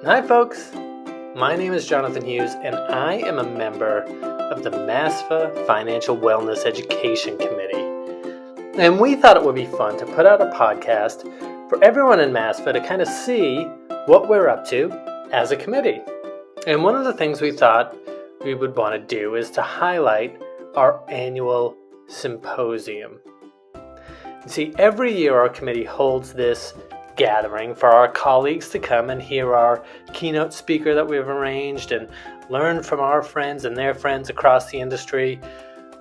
Hi folks, my name is Jonathan Hughes and I am a member of the MASFA Financial Wellness Education Committee. And we thought it would be fun to put out a podcast for everyone in MASFA to kind of see what we're up to as a committee. And one of the things we thought we would want to do is to highlight our annual symposium. See, every year our committee holds this gathering for our colleagues to come and hear our keynote speaker that we've arranged and learn from our friends and their friends across the industry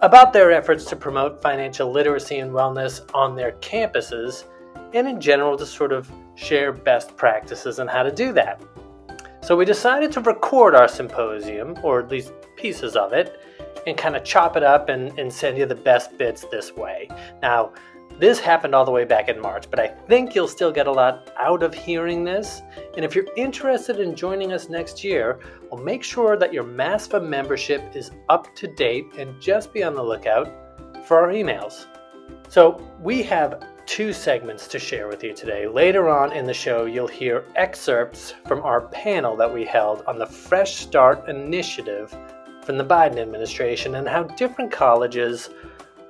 about their efforts to promote financial literacy and wellness on their campuses, and in general to sort of share best practices on how to do that. So we decided to record our symposium, or at least pieces of it, and kind of chop it up and send you the best bits this way. Now, this happened all the way back in March, but I think you'll still get a lot out of hearing this. And if you're interested in joining us next year, well, make sure that your MASFA membership is up to date and just be on the lookout for our emails. So we have two segments to share with you today. Later on in the show, you'll hear excerpts from our panel that we held on the Fresh Start initiative from the Biden administration and how different colleges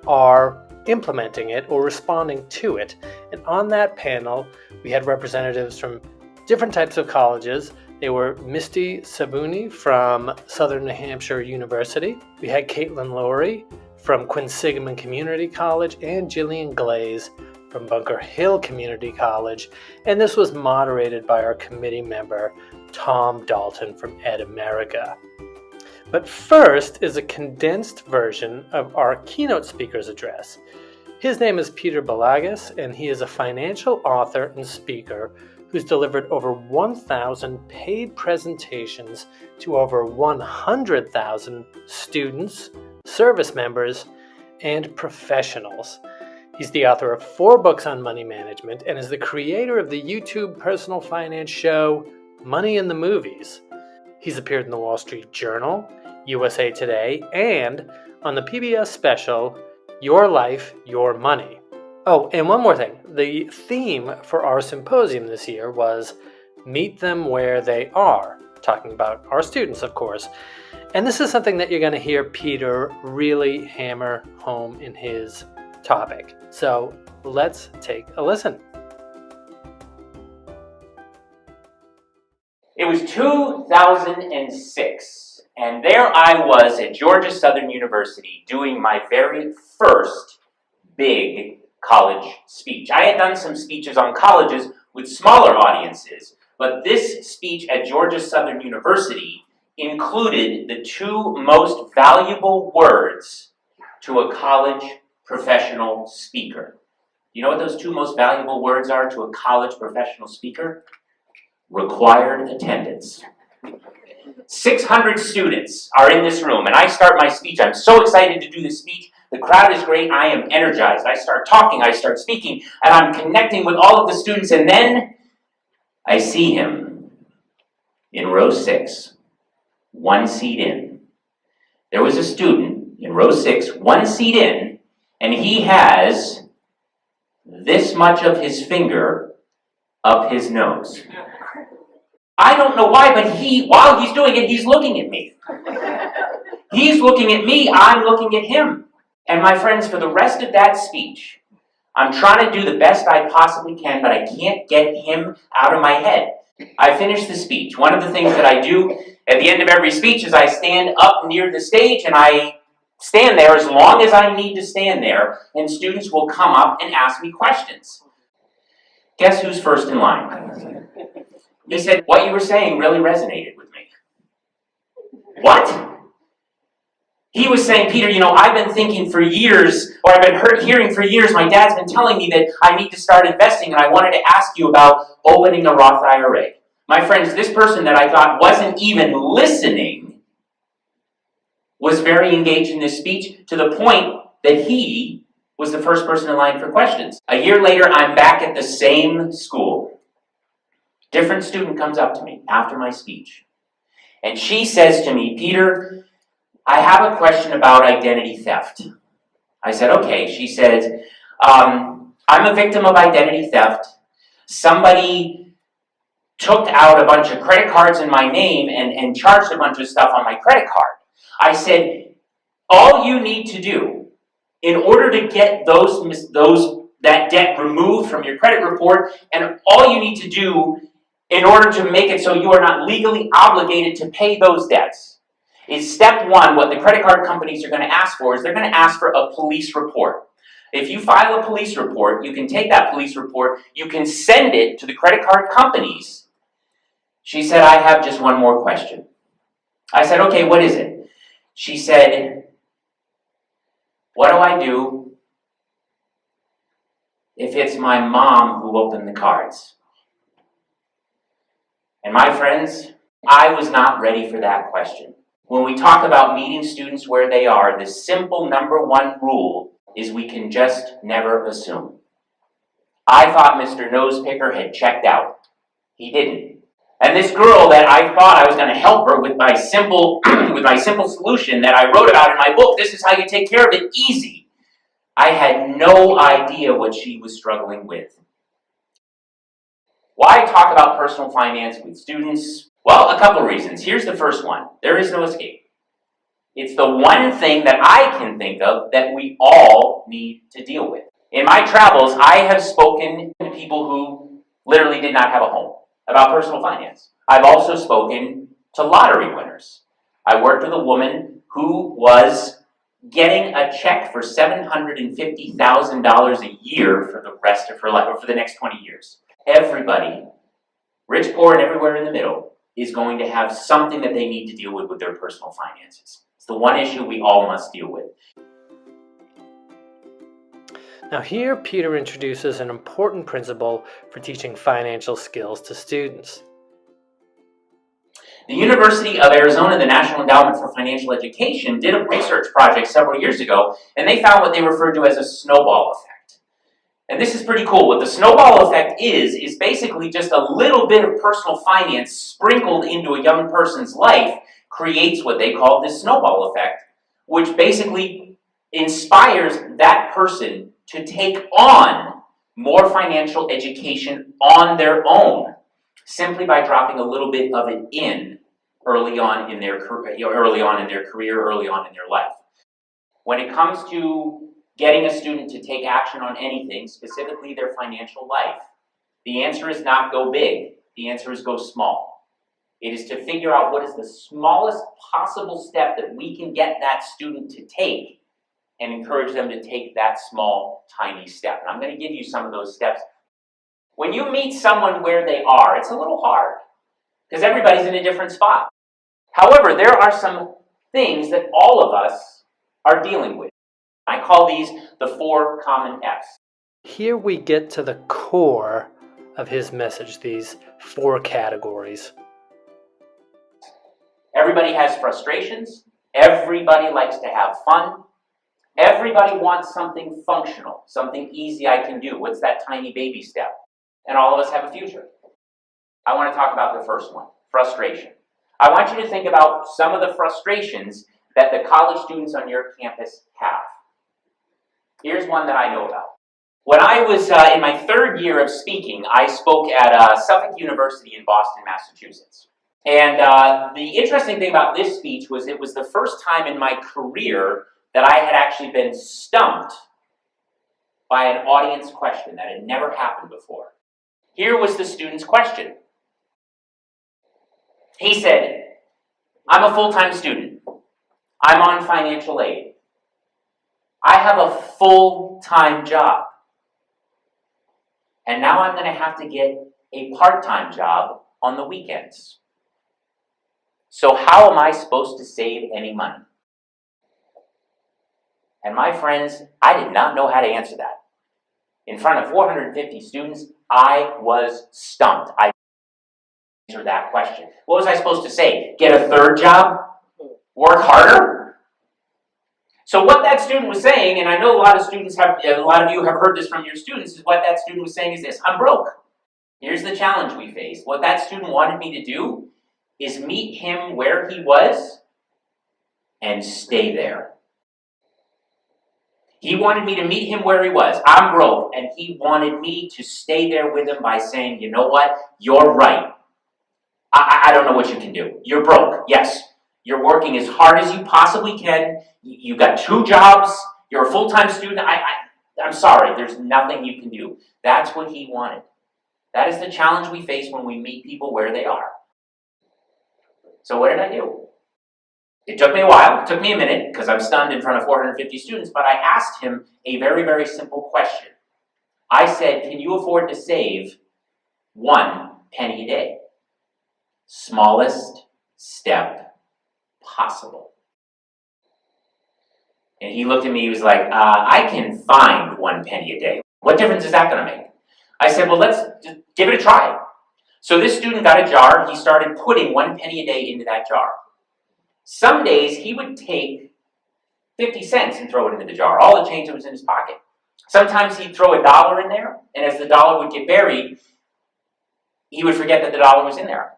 are implementing it or responding to it. And on that panel, we had representatives from different types of colleges. They were Misty Sabuni from Southern New Hampshire University. We had Caitlin Lowry from Quinsigamond Community College and Jillian Glaze from Bunker Hill Community College. And this was moderated by our committee member, Tom Dalton from Ed America. But first is a condensed version of our keynote speaker's address. His name is Peter Balagas, and he is a financial author and speaker who's delivered over 1,000 paid presentations to over 100,000 students, service members, and professionals. He's the author of 4 books on money management and is the creator of the YouTube personal finance show, Money in the Movies. He's appeared in the Wall Street Journal, USA Today, and on the PBS special, Your Life, Your Money. Oh, and one more thing. The theme for our symposium this year was Meet Them Where They Are, talking about our students, of course. And this is something that you're going to hear Peter really hammer home in his topic. So let's take a listen. It was 2006, and there I was at Georgia Southern University doing my very first big college speech. I had done some speeches on colleges with smaller audiences, but this speech at Georgia Southern University included the 2 most valuable words to a college professional speaker. You know what those 2 most valuable words are to a college professional speaker? Required attendance. 600 students are in this room, and I start my speech. I'm so excited to do this speech. The crowd is great. I am energized. I start talking. I start speaking, and I'm connecting with all of the students, and then I see him in row 6, 1 seat in. There was a student in row 6, 1 seat in, and he has this much of his finger up his nose. I don't know why, but while he's doing it, he's looking at me. He's looking at me, I'm looking at him. And my friends, for the rest of that speech, I'm trying to do the best I possibly can, but I can't get him out of my head. I finish the speech. One of the things that I do at the end of every speech is I stand up near the stage and I stand there as long as I need to stand there, and students will come up and ask me questions. Guess who's first in line? He said, what you were saying really resonated with me. What? He was saying, Peter, I've been thinking for years, or I've been hearing for years, my dad's been telling me that I need to start investing, and I wanted to ask you about opening a Roth IRA. My friends, this person that I thought wasn't even listening was very engaged in this speech to the point that he was the first person in line for questions. A year later, I'm back at the same school. Different student comes up to me after my speech, and she says to me, Peter, I have a question about identity theft. I said, okay. She says, I'm a victim of identity theft. Somebody took out a bunch of credit cards in my name and charged a bunch of stuff on my credit card. I said, all you need to do in order to get that debt removed from your credit report, and all you need to do in order to make it so you are not legally obligated to pay those debts, is step one, what the credit card companies are going to ask for is they're going to ask for a police report. If you file a police report, you can take that police report, you can send it to the credit card companies. She said, I have just one more question. I said, okay, what is it? She said, what do I do if it's my mom who opened the cards? And my friends, I was not ready for that question. When we talk about meeting students where they are, the simple number one rule is we can just never assume. I thought Mr. Nosepicker had checked out. He didn't. And this girl that I thought I was going to help her with my simple solution that I wrote about in my book, this is how you take care of it, easy. I had no idea what she was struggling with. Why talk about personal finance with students? Well, a couple reasons. Here's the first one. There is no escape. It's the one thing that I can think of that we all need to deal with. In my travels, I have spoken to people who literally did not have a home about personal finance. I've also spoken to lottery winners. I worked with a woman who was getting a check for $750,000 a year for the rest of her life, or for the next 20 years. Everybody, rich, poor, and everywhere in the middle, is going to have something that they need to deal with their personal finances. It's the one issue we all must deal with. Now here, Peter introduces an important principle for teaching financial skills to students. The University of Arizona, the National Endowment for Financial Education, did a research project several years ago, and they found what they referred to as a snowball effect. And this is pretty cool. What the snowball effect is basically just a little bit of personal finance sprinkled into a young person's life creates what they call this snowball effect, which basically inspires that person to take on more financial education on their own, simply by dropping a little bit of it in early on in their career, early on in their life. When it comes to getting a student to take action on anything, specifically their financial life, the answer is not go big. The answer is go small. It is to figure out what is the smallest possible step that we can get that student to take and encourage them to take that small, tiny step. And I'm going to give you some of those steps. When you meet someone where they are, it's a little hard because everybody's in a different spot. However, there are some things that all of us are dealing with. I call these the 4 common F's. Here we get to the core of his message, these 4 categories. Everybody has frustrations. Everybody likes to have fun. Everybody wants something functional, something easy I can do. What's that tiny baby step? And all of us have a future. I want to talk about the first one, frustration. I want you to think about some of the frustrations that the college students on your campus have. Here's one that I know about. When I was in my 3rd year of speaking, I spoke at Suffolk University in Boston, Massachusetts. And the interesting thing about this speech was it was the first time in my career that I had actually been stumped by an audience question that had never happened before. Here was the student's question. He said, I'm a full-time student. I'm on financial aid. I have a full-time job. And now I'm going to have to get a part-time job on the weekends. So how am I supposed to save any money? And my friends, I did not know how to answer that. In front of 450 students, I was stumped. I answered that question. What was I supposed to say? Get a 3rd job? Work harder? So what that student was saying, and I know a lot of you have heard this from your students, is what that student was saying is this: I'm broke. Here's the challenge we face. What that student wanted me to do is meet him where he was and stay there. He wanted me to meet him where he was. I'm broke. And he wanted me to stay there with him by saying, you know what? You're right. I don't know what you can do. You're broke, yes. You're working as hard as you possibly can. You got 2 jobs. You're a full-time student. I'm sorry, there's nothing you can do. That's what he wanted. That is the challenge we face when we meet people where they are. So what did I do? It took me a while, it took me a minute, because I'm stunned in front of 450 students, but I asked him a very, very simple question. I said, can you afford to save 1 penny a day? Smallest step possible. And he looked at me, he was like, I can find 1 penny a day. What difference is that going to make? I said, well, let's just give it a try. So this student got a jar, he started putting 1 penny a day into that jar. Some days he would take 50 cents and throw it into the jar, all the change that was in his pocket. Sometimes he'd throw $1 in there, and as the dollar would get buried, he would forget that the dollar was in there.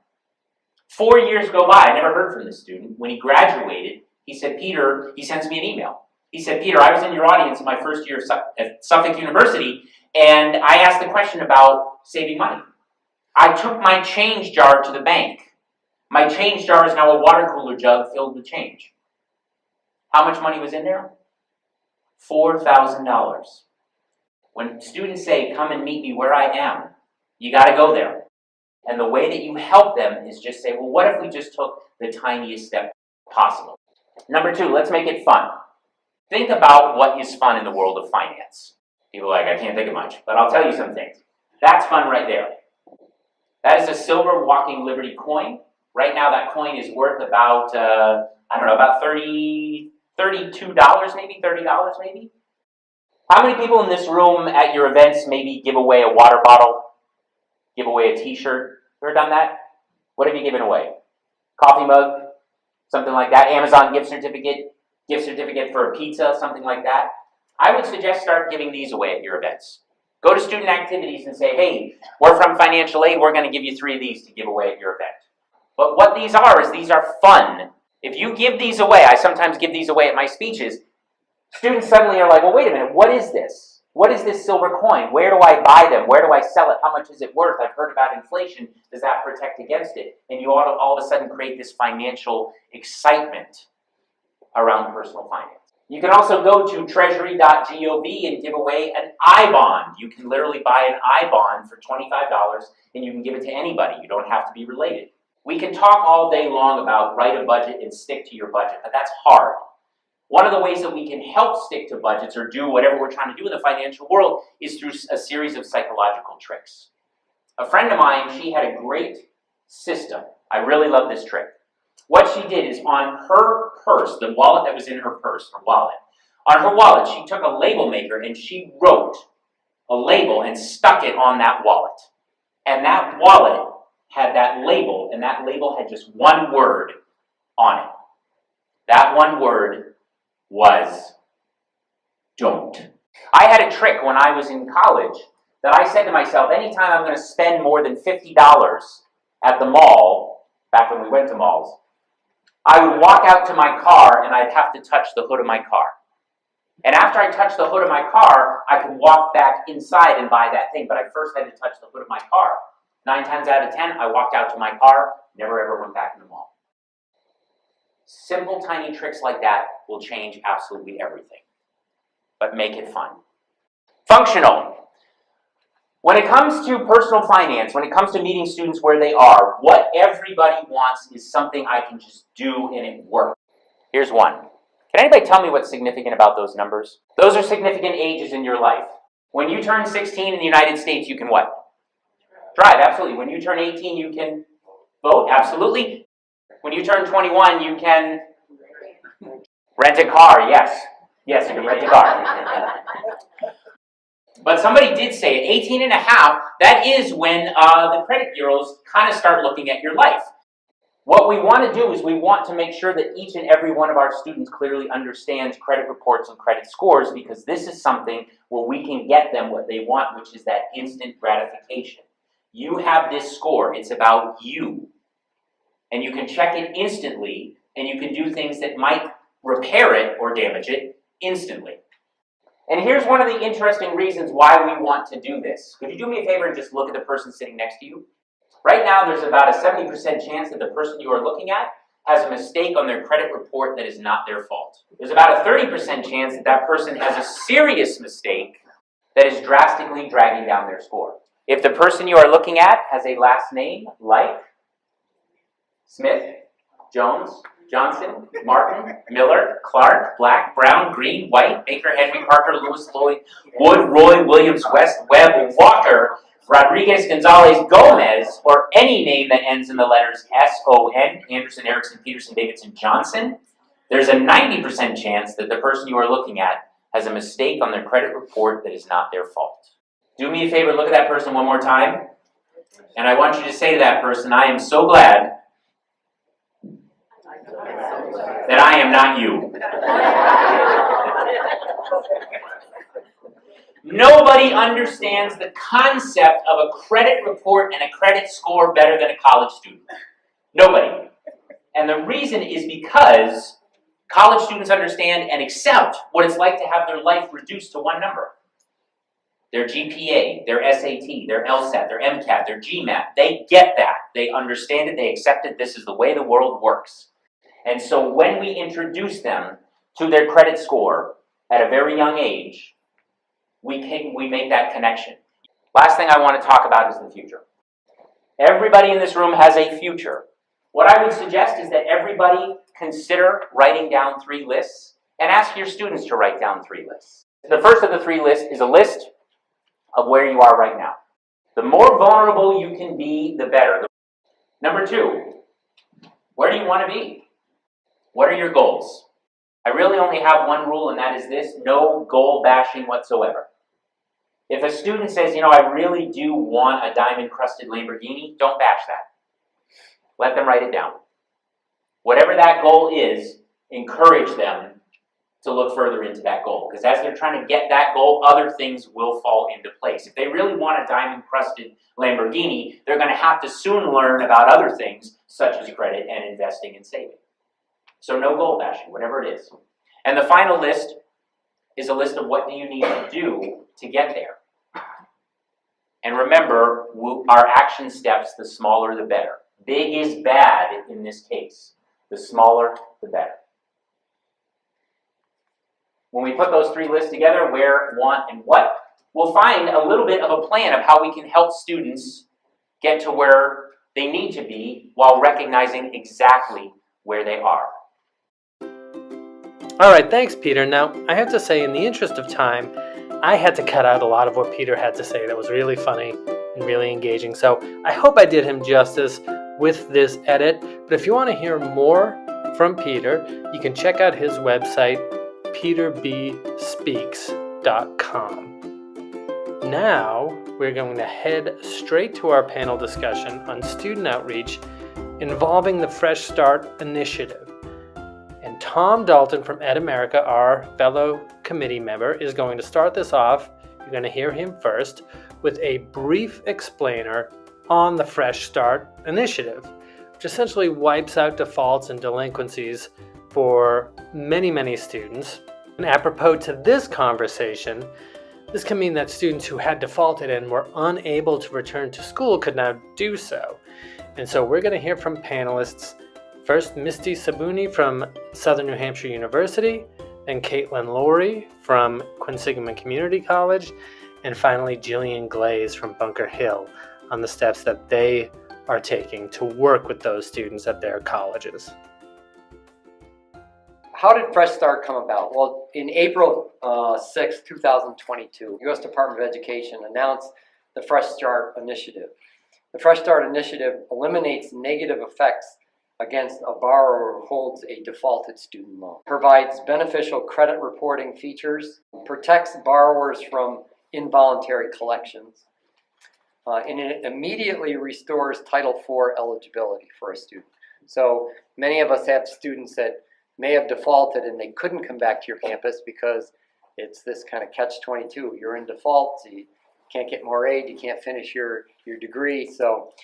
4 years go by, I never heard from this student. When he graduated, he said, Peter, he sends me an email. He said, Peter, I was in your audience in my first year at Suffolk University, and I asked the question about saving money. I took my change jar to the bank. My change jar is now a water cooler jug filled with change. How much money was in there? $4,000. When students say, come and meet me where I am, you got to go there. And the way that you help them is just say, well, what if we just took the tiniest step possible? Number 2, let's make it fun. Think about what is fun in the world of finance. People are like, I can't think of much, but I'll tell you some things. That's fun right there. That is a silver Walking Liberty coin. Right now that coin is worth about, about $32 maybe, $30 maybe. How many people in this room at your events maybe give away a water bottle, give away a t-shirt? Ever done that? What have you given away? Coffee mug, something like that, Amazon gift certificate for a pizza, something like that. I would suggest start giving these away at your events. Go to student activities and say, hey, we're from financial aid, we're going to give you 3 of these to give away at your event. But what these are is these are fun. If you give these away, I sometimes give these away at my speeches, students suddenly are like, well, wait a minute, what is this? What is this silver coin? Where do I buy them? Where do I sell it? How much is it worth? I've heard about inflation. Does that protect against it? And you ought to all of a sudden create this financial excitement around personal finance. You can also go to treasury.gov and give away an I-bond. You can literally buy an I-bond for $25 and you can give it to anybody. You don't have to be related. We can talk all day long about write a budget and stick to your budget, but that's hard. One of the ways that we can help stick to budgets or do whatever we're trying to do in the financial world is through a series of psychological tricks. A friend of mine, she had a great system. I really love this trick. What she did is on her purse, the wallet that was in her purse, her wallet, on her wallet she took a label maker and she wrote a label and stuck it on that wallet. And that wallet had that label, and that label had just one word on it. That one word was don't. I had a trick when I was in college that I said to myself, anytime I'm going to spend more than $50 at the mall, back when we went to malls, I would walk out to my car and I'd have to touch the hood of my car. And after I touched the hood of my car, I could walk back inside and buy that thing, but I first had to touch the hood of my car. 9 times out of 10, I walked out to my car, never ever went back in the mall. Simple, tiny tricks like that will change absolutely everything. But make it fun. Functional. When it comes to personal finance, when it comes to meeting students where they are, what everybody wants is something I can just do and it works. Here's one. Can anybody tell me what's significant about those numbers? Those are significant ages in your life. When you turn 16 in the United States, you can what? Drive, absolutely. When you turn 18, you can vote, absolutely. When you turn 21, you can rent a car, yes. Yes, you can rent a car. But somebody did say at 18 and a half, that is when the credit bureaus kind of start looking at your life. What we want to do is we want to make sure that each and every one of our students clearly understands credit reports and credit scores, because this is something where we can get them what they want, which is that instant gratification. You have this score, it's about you. And you can check it instantly, and you can do things that might repair it or damage it instantly. And here's one of the interesting reasons why we want to do this. Could you do me a favor and just look at the person sitting next to you? Right now, there's about a 70% chance that the person you are looking at has a mistake on their credit report that is not their fault. There's about a 30% chance that that person has a serious mistake that is drastically dragging down their score. If the person you are looking at has a last name like Smith, Jones, Johnson, Martin, Miller, Clark, Black, Brown, Green, White, Baker, Henry, Parker, Lewis, Lloyd, Wood, Roy, Williams, West, Webb, Walker, Rodriguez, Gonzalez, Gomez, or any name that ends in the letters S-O-N, Anderson, Erickson, Peterson, Davidson, Johnson, there's a 90% chance that the person you are looking at has a mistake on their credit report that is not their fault. Do me a favor, look at that person one more time, and I want you to say to that person, I am so glad that I am not you. Nobody understands the concept of a credit report and a credit score better than a college student. Nobody. And the reason is because college students understand and accept what it's like to have their life reduced to one number. Their GPA, their SAT, their LSAT, their MCAT, their GMAT. They get that. They understand it. They accept it. This is the way the world works. And so when we introduce them to their credit score at a very young age, we make that connection. Last thing I want to talk about is the future. Everybody in this room has a future. What I would suggest is that everybody consider writing down 3 lists and ask your students to write down 3 lists. The first of the 3 lists is a list of where you are right now. The more vulnerable you can be, the better. Number 2, where do you want to be? What are your goals? I really only have one rule, and that is this: no goal bashing whatsoever. If a student says, I really do want a diamond-crusted Lamborghini, don't bash that. Let them write it down. Whatever that goal is, encourage them to look further into that goal. Because as they're trying to get that goal, other things will fall into place. If they really want a diamond-crusted Lamborghini, they're going to have to soon learn about other things, such as credit and investing and saving. So no goal bashing, whatever it is. And the final list is a list of what do you need to do to get there. And remember, our action steps, the smaller the better. Big is bad in this case. The smaller, the better. When we put those 3 lists together, where, want, and what, we'll find a little bit of a plan of how we can help students get to where they need to be while recognizing exactly where they are. All right, thanks, Peter. Now, I have to say, in the interest of time, I had to cut out a lot of what Peter had to say. That was really funny and really engaging. So I hope I did him justice with this edit. But if you want to hear more from Peter, you can check out his website, peterbspeaks.com. Now, we're going to head straight to our panel discussion on student outreach involving the Fresh Start Initiative. And Tom Dalton from Ed America, our fellow committee member, is going to start this off. You're going to hear him first with a brief explainer on the Fresh Start Initiative, which essentially wipes out defaults and delinquencies for many, many students. And apropos to this conversation, this can mean that students who had defaulted and were unable to return to school could now do so. And so we're going to hear from panelists. First, Misty Sabuni from Southern New Hampshire University, then Caitlin Laurie from Quinsigamond Community College, and finally Jillian Glaze from Bunker Hill on the steps that they are taking to work with those students at their colleges. How did Fresh Start come about? Well, in April 6, 2022, the U.S. Department of Education announced the Fresh Start Initiative. The Fresh Start Initiative eliminates negative effects against a borrower who holds a defaulted student loan, provides beneficial credit reporting features, protects borrowers from involuntary collections, and it immediately restores Title IV eligibility for a student. So many of us have students that may have defaulted and they couldn't come back to your campus because it's this kind of catch-22. You're in default, so you can't get more aid, you can't finish your degree. So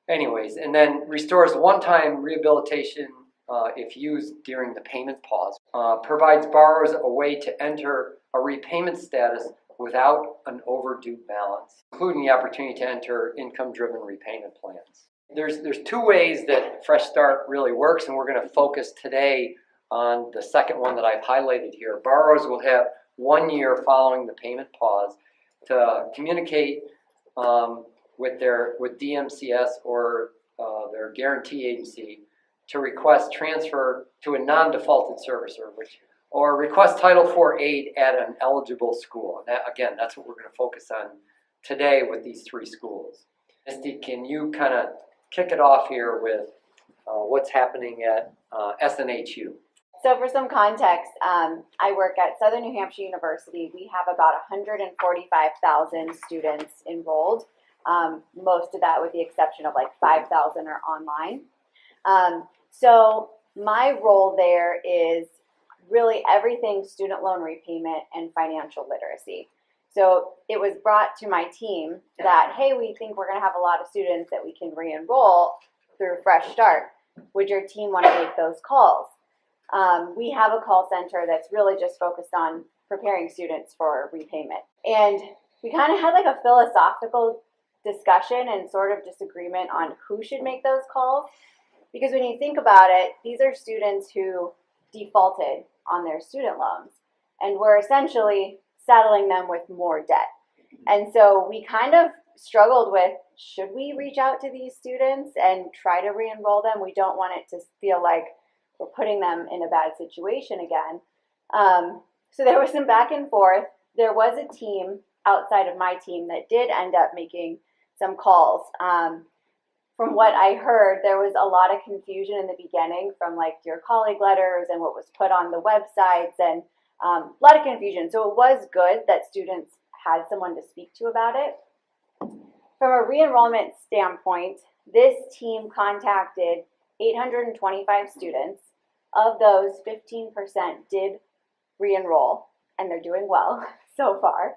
anyways, and then restores one-time rehabilitation if used during the payment pause. Provides borrowers a way to enter a repayment status without an overdue balance, including the opportunity to enter income-driven repayment plans. There's two ways that Fresh Start really works, and we're going to focus today on the second one that I've highlighted here. Borrowers will have 1 year following the payment pause to communicate with DMCS or their guarantee agency to request transfer to a non-defaulted servicer, or request Title IV aid at an eligible school. And that's what we're going to focus on today with these three schools. Misty, can you kind of kick it off here with what's happening at SNHU? So for some context, I work at Southern New Hampshire University. We have about 145,000 students enrolled. Most of that, with the exception of like 5,000, are online. So my role there is really everything student loan repayment and financial literacy. So it was brought to my team that, hey, we think we're going to have a lot of students that we can re-enroll through Fresh Start. Would your team want to make those calls? We have a call center that's really just focused on preparing students for repayment. And we kind of had like a philosophical discussion and sort of disagreement on who should make those calls. Because when you think about it, these are students who defaulted on their student loans, and we're essentially saddling them with more debt. And so we kind of struggled with, should we reach out to these students and try to re-enroll them? We don't want it to feel like we're putting them in a bad situation again. So there was some back and forth. There was a team outside of my team that did end up making some calls. From what I heard, there was a lot of confusion in the beginning from like your colleague letters and what was put on the websites, and a lot of confusion. So it was good that students had someone to speak to about it. From a re-enrollment standpoint, this team contacted 825 students. Of those, 15% did re-enroll, and they're doing well so far.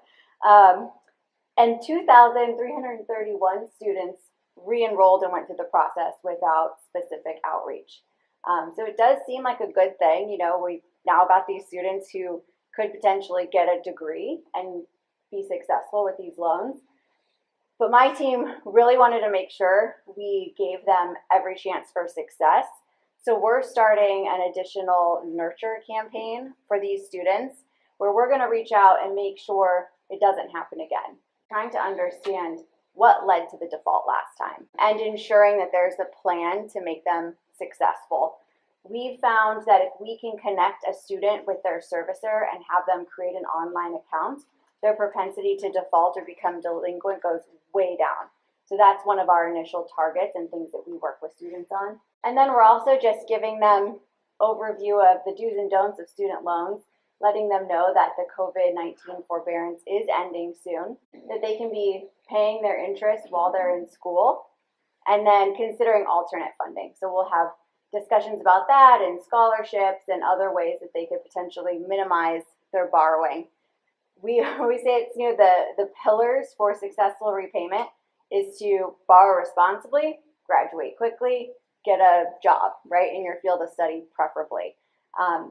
And 2,331 students re-enrolled and went through the process without specific outreach. So it does seem like a good thing. You know, we've now got these students who could potentially get a degree and be successful with these loans. But my team really wanted to make sure we gave them every chance for success. So we're starting an additional nurture campaign for these students where we're going to reach out and make sure it doesn't happen again. Trying to understand what led to the default last time and ensuring that there's a plan to make them successful. We found that if we can connect a student with their servicer and have them create an online account, their propensity to default or become delinquent goes way down. So that's one of our initial targets and things that we work with students on. And then we're also just giving them overview of the do's and don'ts of student loans, letting them know that the COVID-19 forbearance is ending soon, that they can be paying their interest while they're in school, and then considering alternate funding. So we'll have discussions about that and scholarships and other ways that they could potentially minimize their borrowing. We say it's the pillars for successful repayment is to borrow responsibly, graduate quickly, get a job, right, in your field of study preferably.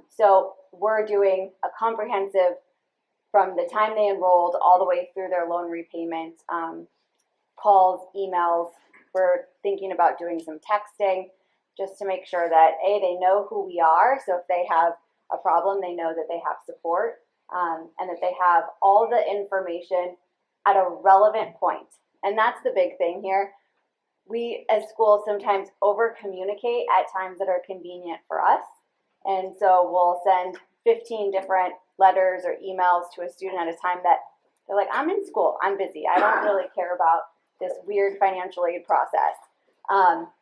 So we're doing a comprehensive, from the time they enrolled all the way through their loan repayment, calls, emails. We're thinking about doing some texting just to make sure that, A, they know who we are. So if they have a problem, they know that they have support, and that they have all the information at a relevant point. And that's the big thing here. We as schools sometimes over communicate at times that are convenient for us. And so we'll send 15 different letters or emails to a student at a time that they're like, I'm in school, I'm busy, I don't really care about this weird financial aid process.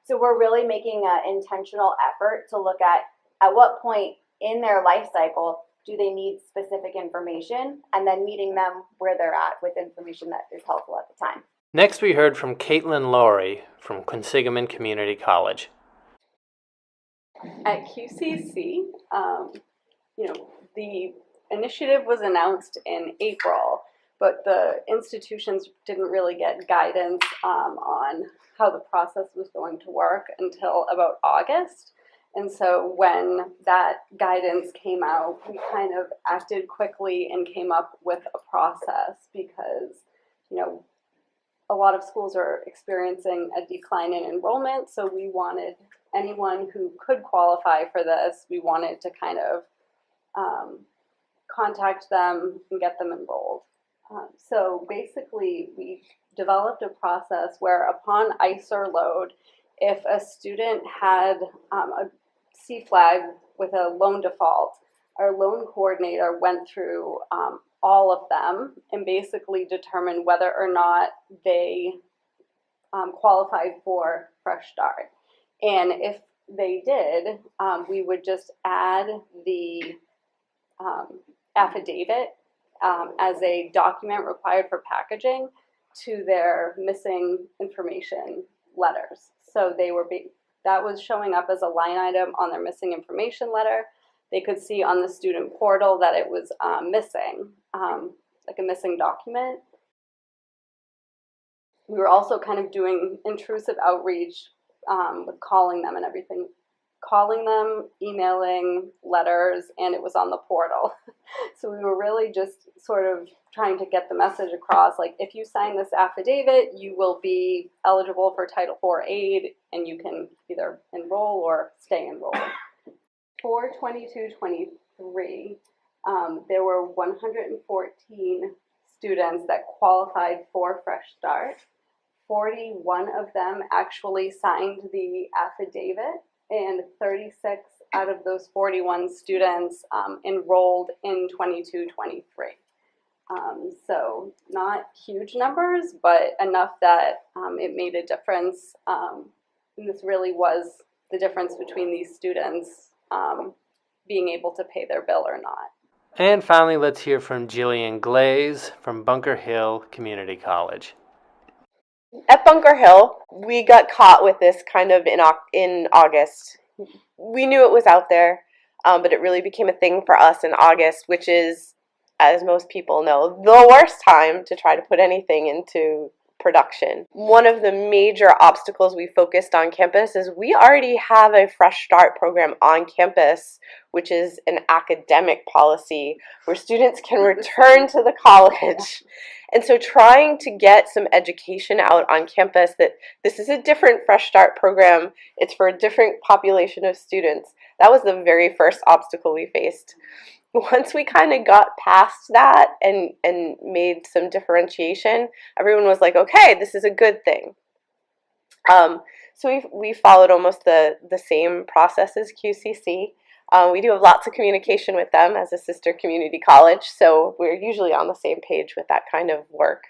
So we're really making an intentional effort to look at what point in their life cycle do they need specific information, and then meeting them where they're at with information that is helpful at the time. Next, we heard from Caitlin Laurie from Quinsigamond Community College. At QCC, the initiative was announced in April, but the institutions didn't really get guidance on how the process was going to work until about August. And so when that guidance came out, we kind of acted quickly and came up with a process because, you know, a lot of schools are experiencing a decline in enrollment. So we wanted anyone who could qualify for this, we wanted to kind of contact them and get them enrolled. So basically, we developed a process where upon ICER load, if a student had a C flag with a loan default, our loan coordinator went through all of them and basically determined whether or not they qualified for Fresh Start. And if they did, we would just add the affidavit as a document required for packaging to their missing information letters. So they were that was showing up as a line item on their missing information letter. They could see on the student portal that it was missing, like a missing document. We were also kind of doing intrusive outreach with calling them and everything. Calling them, emailing, letters, and it was on the portal. So we were really just sort of trying to get the message across, like, if you sign this affidavit, you will be eligible for Title IV aid, and you can either enroll or stay enrolled. For 22-23, there were 114 students that qualified for Fresh Start. 41 of them actually signed the affidavit, and 36 out of those 41 students enrolled in 22-23. So not huge numbers, but enough that it made a difference. And this really was the difference between these students being able to pay their bill or not. And finally, let's hear from Jillian Glaze from Bunker Hill Community College. At Bunker Hill, we got caught with this kind of in August. We knew it was out there, but it really became a thing for us in August, which is, as most people know, the worst time to try to put anything into production. One of the major obstacles we focused on campus is we already have a Fresh Start program on campus, which is an academic policy where students can return to the college. And so trying to get some education out on campus that this is a different Fresh Start program, it's for a different population of students, that was the very first obstacle we faced. Once we kind of got past that and made some differentiation, everyone was like, okay, this is a good thing. So we followed almost the same process as QCC. We do have lots of communication with them as a sister community college, so we're usually on the same page with that kind of work.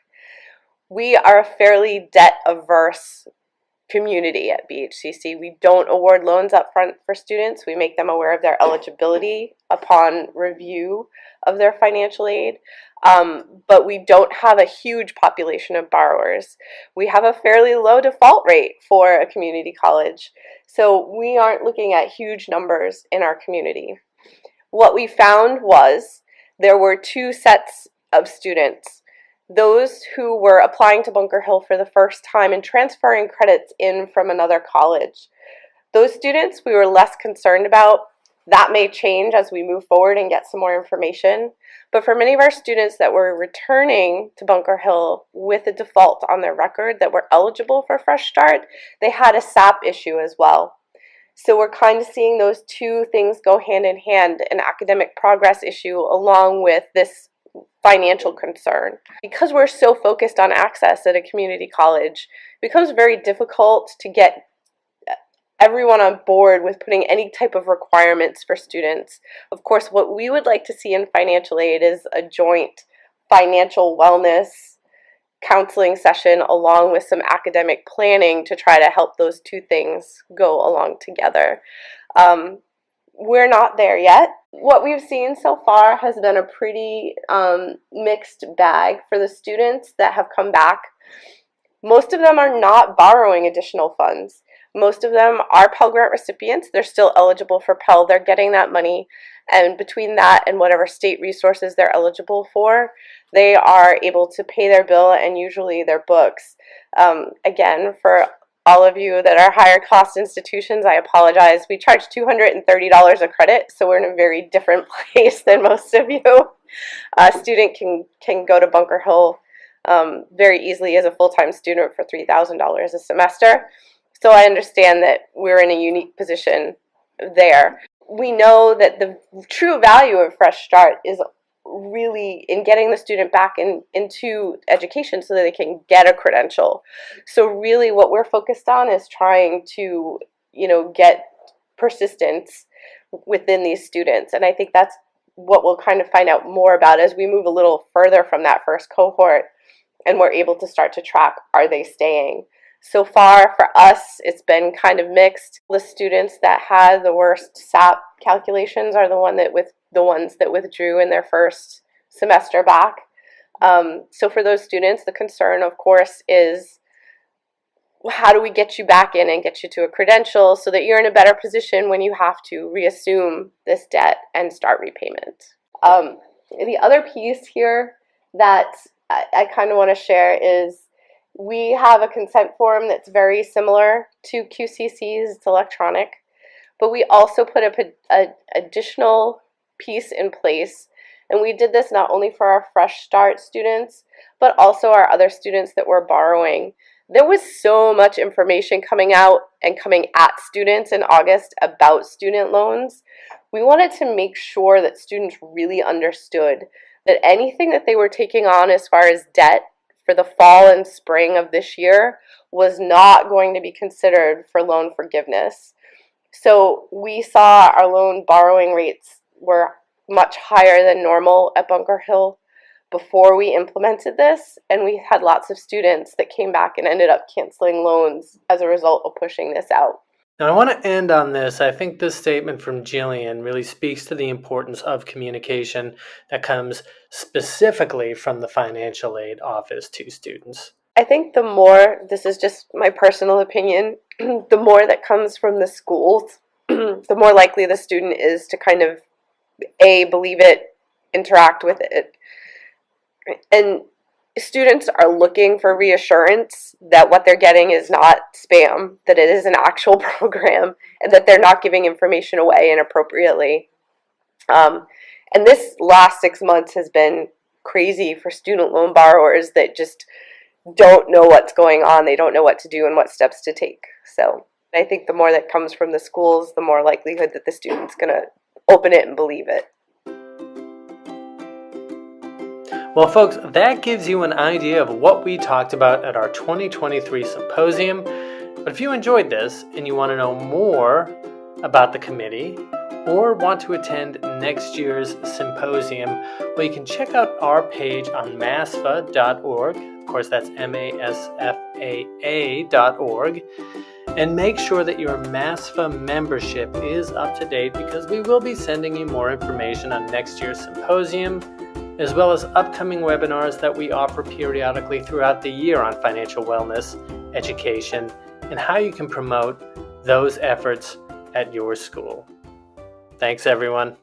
We are a fairly debt-averse community at BHCC. We don't award loans up front for students. We make them aware of their eligibility upon review of their financial aid. But we don't have a huge population of borrowers. We have a fairly low default rate for a community college. So we aren't looking at huge numbers in our community. What we found was there were two sets of students. Those who were applying to Bunker Hill for the first time and transferring credits in from another college. Those students we were less concerned about. That may change as we move forward and get some more information. But for many of our students that were returning to Bunker Hill with a default on their record that were eligible for Fresh Start, they had a SAP issue as well. So we're kind of seeing those two things go hand in hand, an academic progress issue along with this financial concern. Because we're so focused on access at a community college, it becomes very difficult to get everyone on board with putting any type of requirements for students. Of course, what we would like to see in financial aid is a joint financial wellness counseling session along with some academic planning to try to help those two things go along together. We're not there yet. What we've seen so far has been a pretty mixed bag for the students that have come back. Most of them are not borrowing additional funds. Most of them are Pell Grant recipients. They're still eligible for Pell. They're getting that money. And between that and whatever state resources they're eligible for, they are able to pay their bill and usually their books. Again, for all of you that are higher cost institutions, I apologize. We charge $230 a credit, so we're in a very different place than most of you. A student can go to Bunker Hill very easily as a full-time student for $3,000 a semester. So I understand that we're in a unique position there. We know that the true value of Fresh Start is really in getting the student back into education so that they can get a credential. So really what we're focused on is trying to, get persistence within these students. And I think that's what we'll kind of find out more about as we move a little further from that first cohort and we're able to start to track, are they staying? So far for us, it's been kind of mixed. The students that had the worst SAP calculations are the ones that withdrew in their first semester back. So for those students, the concern, of course, is how do we get you back in and get you to a credential so that you're in a better position when you have to reassume this debt and start repayment. The other piece here that I kind of want to share is we have a consent form that's very similar to QCC's. It's electronic, but we also put an additional piece in place, and we did this not only for our Fresh Start students, but also our other students that were borrowing. There was so much information coming out and coming at students in August about student loans. We wanted to make sure that students really understood that anything that they were taking on as far as debt for the fall and spring of this year was not going to be considered for loan forgiveness. So we saw our loan borrowing rates were much higher than normal at Bunker Hill before we implemented this, and we had lots of students that came back and ended up canceling loans as a result of pushing this out. Now, I want to end on this. I think this statement from Jillian really speaks to the importance of communication that comes specifically from the financial aid office to students. I think the more, this is just my personal opinion, the more that comes from the schools, the more likely the student is to kind of, believe it, interact with it. And students are looking for reassurance that what they're getting is not spam, that it is an actual program, and that they're not giving information away inappropriately. And this last 6 months has been crazy for student loan borrowers that just don't know what's going on. They don't know what to do and what steps to take. So I think the more that comes from the schools, the more likelihood that the student's going to open it and believe it. Well, folks, that gives you an idea of what we talked about at our 2023 symposium. But if you enjoyed this and you want to know more about the committee or want to attend next year's symposium, well, you can check out our page on masfa.org. Of course, that's masfaa.org. And make sure that your MASFA membership is up to date, because we will be sending you more information on next year's symposium, as well as upcoming webinars that we offer periodically throughout the year on financial wellness, education, and how you can promote those efforts at your school. Thanks, everyone.